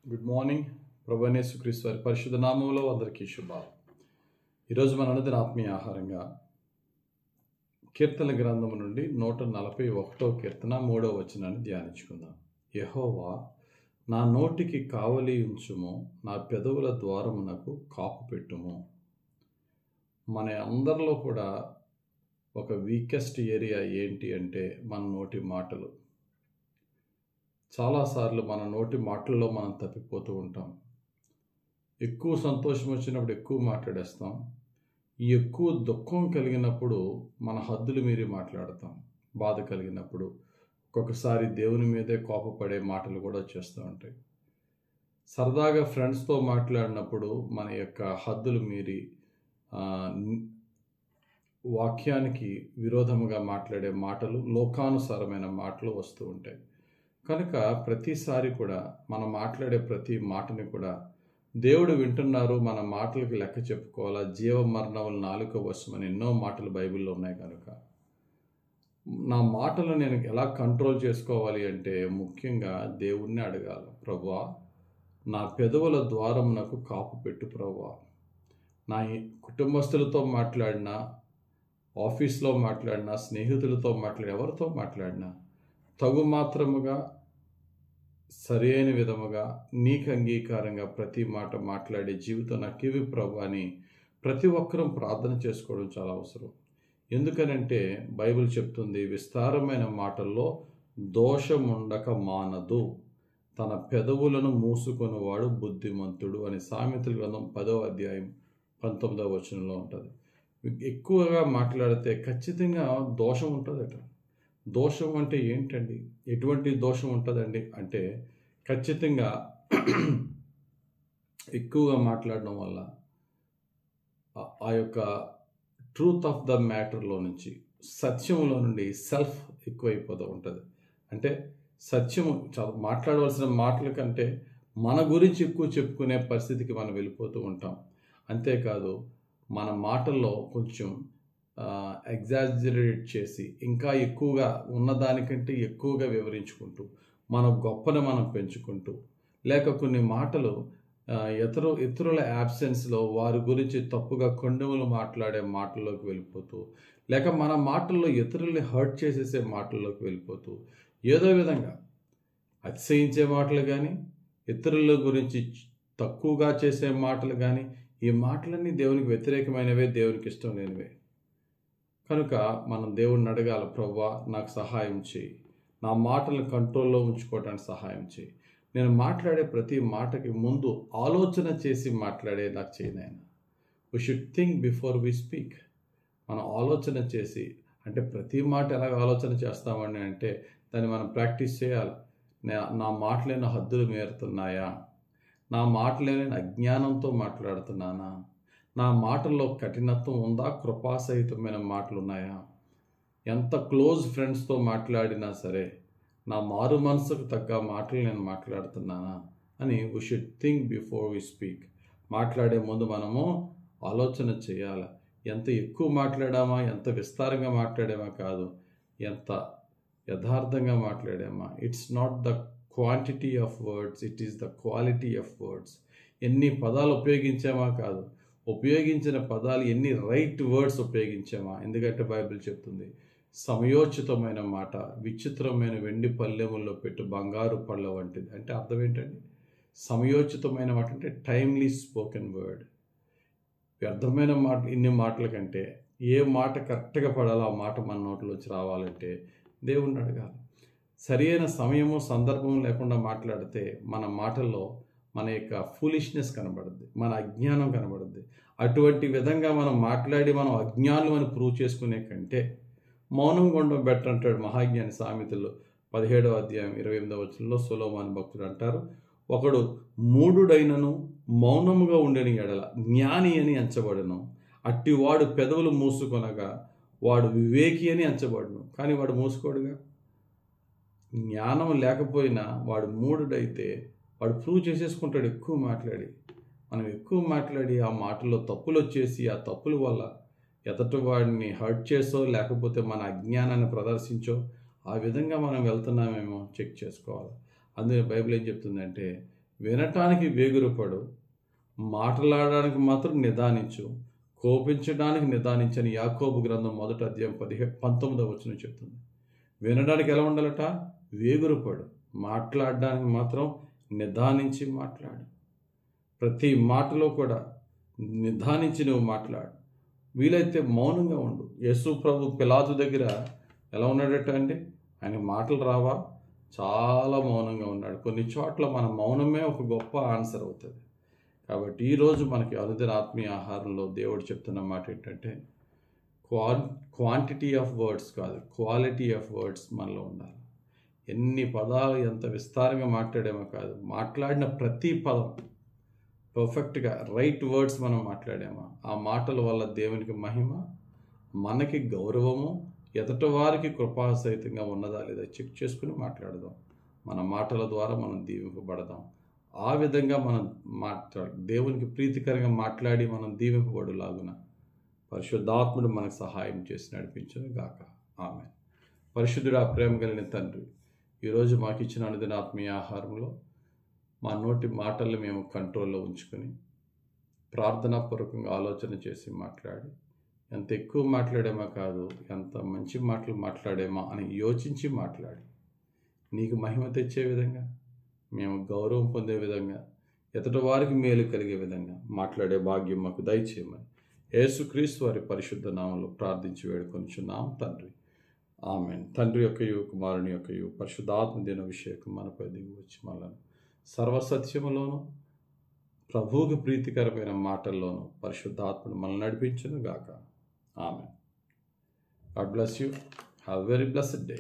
Good morning. ప్రభువైన యేసుక్రీస్తు వారి పరిశుద్ధ నామములో అందరికీ శుభాలు. ఈరోజు మన అనుదిన ఆత్మీయ ఆహారంగా కీర్తన గ్రంథము నుండి 141వ కీర్తన 3వ వచనాన్ని ధ్యానించుకుందాం. యెహోవా నా నోటికి కావలి ఉంచుము, నా పెదవుల ద్వారమునకు కాపు పెట్టుము. మన అందరిలో కూడా ఒక వీకెస్ట్ ఏరియా ఏంటి అంటే మన నోటి మాటలు. చాలాసార్లు మన నోటి మాటల్లో మనం తప్పిపోతూ ఉంటాం. ఎక్కువ సంతోషం వచ్చినప్పుడు ఎక్కువ మాట్లాడేస్తాం. ఈ ఎక్కువ దుఃఖం కలిగినప్పుడు మన హద్దులు మీరి మాట్లాడతాం. బాధ కలిగినప్పుడు ఒక్కొక్కసారి దేవుని మీదే కోపపడే మాటలు కూడా వచ్చేస్తూ ఉంటాయి. సరదాగా ఫ్రెండ్స్తో మాట్లాడినప్పుడు మన యొక్క హద్దులు మీరి వాక్యానికి విరోధముగా మాట్లాడే మాటలు, లోకానుసారమైన మాటలు వస్తూ ఉంటాయి. కనుక ప్రతిసారి కూడా మనం మాట్లాడే ప్రతి మాటని కూడా దేవుడు వింటున్నారు, మన మాటలకి లెక్క చెప్పుకోవాలా. జీవ మరణములు నాలుక వశమని ఎన్నో మాటలు బైబిల్లో ఉన్నాయి. కనుక నా మాటలు నేను ఎలా కంట్రోల్ చేసుకోవాలి అంటే ముఖ్యంగా దేవుణ్ణి అడగాలి. ప్రభువా నా పెదవుల ద్వారమునకు కాపు పెట్టు ప్రభువా. నా కుటుంబస్తులతో మాట్లాడినా, ఆఫీస్లో మాట్లాడినా, స్నేహితులతో మాట్లాడినా, ఎవరితో మాట్లాడినా తగు మాత్రముగా సరైన విధముగా నీకు అంగీకారంగా ప్రతి మాట మాట్లాడే జీవితం నాకు ఇవి ప్రభు అని ప్రతి ఒక్కరూ ప్రార్థన చేసుకోవడం చాలా అవసరం. ఎందుకనంటే బైబిల్ చెప్తుంది, విస్తారమైన మాటల్లో దోషముండక మానదు, తన పెదవులను మూసుకొనివాడు బుద్ధిమంతుడు అని సామెతల గ్రంథం 10వ అధ్యాయం 19వ వచనంలో ఉంటుంది. ఎక్కువగా మాట్లాడితే ఖచ్చితంగా దోషం ఉంటుందట. దోషం అంటే ఏంటండి? ఎటువంటి దోషం ఉంటుందండి అంటే ఖచ్చితంగా ఎక్కువగా మాట్లాడడం వల్ల ఆ యొక్క ట్రూత్ ఆఫ్ ద మ్యాటర్లో నుంచి, సత్యములో నుండి సెల్ఫ్ ఎక్కువైపోతూ ఉంటుంది. అంటే సత్యము మాట్లాడవలసిన మాటల కంటే మన గురించి ఎక్కువ చెప్పుకునే పరిస్థితికి మనం వెళ్ళిపోతూ ఉంటాం. అంతేకాదు మన మాటల్లో కొంచెం ఎగ్జాజరేట్ చేసి ఇంకా ఎక్కువగా ఉన్నదానికంటే ఎక్కువగా వివరించుకుంటూ మన గొప్పను మనం పెంచుకుంటూ, లేక కొన్ని మాటలు ఇతరుల యాబ్సెన్స్లో వారి గురించి తప్పుగా కొండములు మాట్లాడే మాటల్లోకి వెళ్ళిపోతూ, లేక మన మాటల్లో ఇతరుల్ని హర్ట్ చేసేసే మాటల్లోకి వెళ్ళిపోతూ, ఏదో విధంగా అతిశయించే మాటలు కానీ, ఇతరుల గురించి తక్కువగా చేసే మాటలు కానీ, ఈ మాటలన్నీ దేవునికి వ్యతిరేకమైనవే, దేవునికి ఇష్టం లేనివే. కనుక మనం దేవుణ్ణి అడగాలి, ప్రభువా నాకు సహాయం చేయి, నా మాటలను కంట్రోల్లో ఉంచుకోవడానికి సహాయం చేయి. నేను మాట్లాడే ప్రతి మాటకి ముందు ఆలోచన చేసి మాట్లాడే నాకు చేయి నాయన. We should think before we speak. మనం ఆలోచన చేసి, అంటే ప్రతి మాట ఎలాగ ఆలోచన చేస్తామని అంటే దాన్ని మనం ప్రాక్టీస్ చేయాలి. నా మాటలేని హద్దులు మీరుతున్నాయా? నా మాటలేని అజ్ఞానంతో మాట్లాడుతున్నానా? నా మాటల్లో కఠినత్వం ఉందా? కృపాసహితమైన మాటలు ఉన్నాయా? ఎంత క్లోజ్ ఫ్రెండ్స్తో మాట్లాడినా సరే నా మారు మనసుకు తగ్గ మాటలు నేను మాట్లాడుతున్నానా అని we should think before we speak. మాట్లాడే ముందు మనము ఆలోచన చేయాలి. ఎంత ఎక్కువ మాట్లాడామా, ఎంత విస్తారంగా మాట్లాడామా కాదు, ఎంత యథార్థంగా మాట్లాడామా. It's not the quantity of words, it is the quality of words. ఎన్ని పదాలు ఉపయోగించామా కాదు, ఉపయోగించిన పదాలు ఎన్ని రైట్ వర్డ్స్ ఉపయోగించామా. ఎందుకంటే బైబిల్ చెప్తుంది, సమయోచితమైన మాట విచిత్రమైన వెండి పళ్ళెముల్లో పెట్టు బంగారు పళ్ళ వంటిది. అంటే అర్థం ఏంటండి? సమయోచితమైన మాట అంటే టైమ్లీ స్పోకెన్ వర్డ్. వ్యర్థమైన మాట, ఇన్ని మాటల కంటే ఏ మాట కరెక్ట్గా పడాలో ఆ మాట మన నోట్లోంచి రావాలంటే దేవుణ్ణి అడగాలి. సరి అయిన సమయము సందర్భం లేకుండా మాట్లాడితే మన మాటల్లో మన యొక్క ఫూలిష్నెస్ కనబడుద్ది, మన అజ్ఞానం కనబడుద్ది. అటువంటి విధంగా మనం మాట్లాడి మనం అజ్ఞానులు అని ప్రూవ్ చేసుకునే కంటే మౌనంగా ఉండడం బెటర్ అంటాడు మహాజ్ఞాని. సామెతలు 17వ అధ్యాయం 28వ వచనంలో సొలొమోను భక్తుడు అంటారు, ఒకడు మూఢుడైనను మౌనముగా ఉండని ఎడల జ్ఞాని అని ఎంచబడును, అట్టివాడు పెదవులు మూసుకొనగా వాడు వివేకి అని ఎంచబడును. కానీ వాడు మూసుకోడుగా. జ్ఞానం లేకపోయినా వాడు మూఢుడైతే వాడు ప్రూవ్ చేసేసుకుంటాడు ఎక్కువ మాట్లాడి. మనం ఎక్కువ మాట్లాడి ఆ మాటల్లో తప్పులు వచ్చేసి ఆ తప్పుల వల్ల ఎదటి వాడిని హర్ట్ చేసో లేకపోతే మన అజ్ఞానాన్ని ప్రదర్శించో ఆ విధంగా మనం వెళ్తున్నామేమో చెక్ చేసుకోవాలి. అందుకే బైబిల్ ఏం చెప్తుందంటే, వినటానికి వేగురపడు, మాట్లాడడానికి మాత్రం నిదానించు, కోపించడానికి నిదానించని యాకోబు గ్రంథం 1వ అధ్యాయం 19వ వచనం చెప్తుంది. వినడానికి ఎలా ఉండాలట? వేగురపడు, మాట్లాడడానికి మాత్రం నిదానించి మాట్లాడు. ప్రతి మాటలో కూడా నిదానించి నువ్వు మాట్లాడు. వీలైతే మౌనంగా ఉండు. యేసు ప్రభు పిలాతు దగ్గర ఎలా ఉన్నాడట అండి? ఆయన మాటలు రావా, చాలా మౌనంగా ఉన్నాడు. కొన్ని చోట్ల మన మౌనమే ఒక గొప్ప ఆన్సర్ అవుతుంది. కాబట్టి ఈరోజు మనకి అనుదిన ఆత్మీయ ఆహారంలో దేవుడు చెప్తున్న మాట ఏంటంటే, క్వాంటిటీ ఆఫ్ వర్డ్స్ కాదు, క్వాలిటీ ఆఫ్ వర్డ్స్ మనలో ఉండాలి. ఎన్ని పదాలు ఎంత విస్తారంగా మాట్లాడేమో కాదు, మాట్లాడిన ప్రతి పదం పర్ఫెక్ట్గా రైట్ వర్డ్స్ మనం మాట్లాడామా, ఆ మాటల వల్ల దేవునికి మహిమ, మనకి గౌరవము, ఎదుటి వారికి కృపాసహితంగా ఉన్నదా లేదా చెక్ చేసుకుని మాట్లాడదాం. మన మాటల ద్వారా మనం దీవింపబడదాం. ఆ విధంగా మనం దేవునికి ప్రీతికరంగా మాట్లాడి మనం దీవింపబడులాగున పరిశుద్ధాత్ముడు మనకు సహాయం చేసి నడిపించును గాక. ఆమె. పరిశుద్ధుడా, ప్రేమ కలిగిన తండ్రి, ఈరోజు మాకు ఇచ్చిన అనుదిన ఆత్మీయ ఆహారంలో మా నోటి మాటల్ని మేము కంట్రోల్లో ఉంచుకొని ప్రార్థనాపూర్వకంగా ఆలోచన చేసి మాట్లాడి, ఎంత ఎక్కువ మాట్లాడేమా కాదు, ఎంత మంచి మాటలు మాట్లాడేమా అని యోచించి మాట్లాడి, నీకు మహిమ తెచ్చే విధంగా, మేము గౌరవం పొందే విధంగా, ఎదుటి వారికి మేలు కలిగే విధంగా మాట్లాడే భాగ్యం మాకు దయచేయమని యేసుక్రీస్తు వారి పరిశుద్ధ నామంలో ప్రార్థించి వేడుకొనిచున్నాం తండ్రి. ఆమేన్. తండ్రి యొక్కయు, కుమారుని యొక్కయు, పరిశుద్ధాత్మ దిన అభిషేకం మనపై దిగి వచ్చి మనల్ని సర్వసత్యములోను ప్రభువుకు ప్రీతికరమైన మాటల్లోనూ పరిశుద్ధాత్మను మనల్ని నడిపించును గాక. ఆమేన్. God bless you. Have a very blessed day.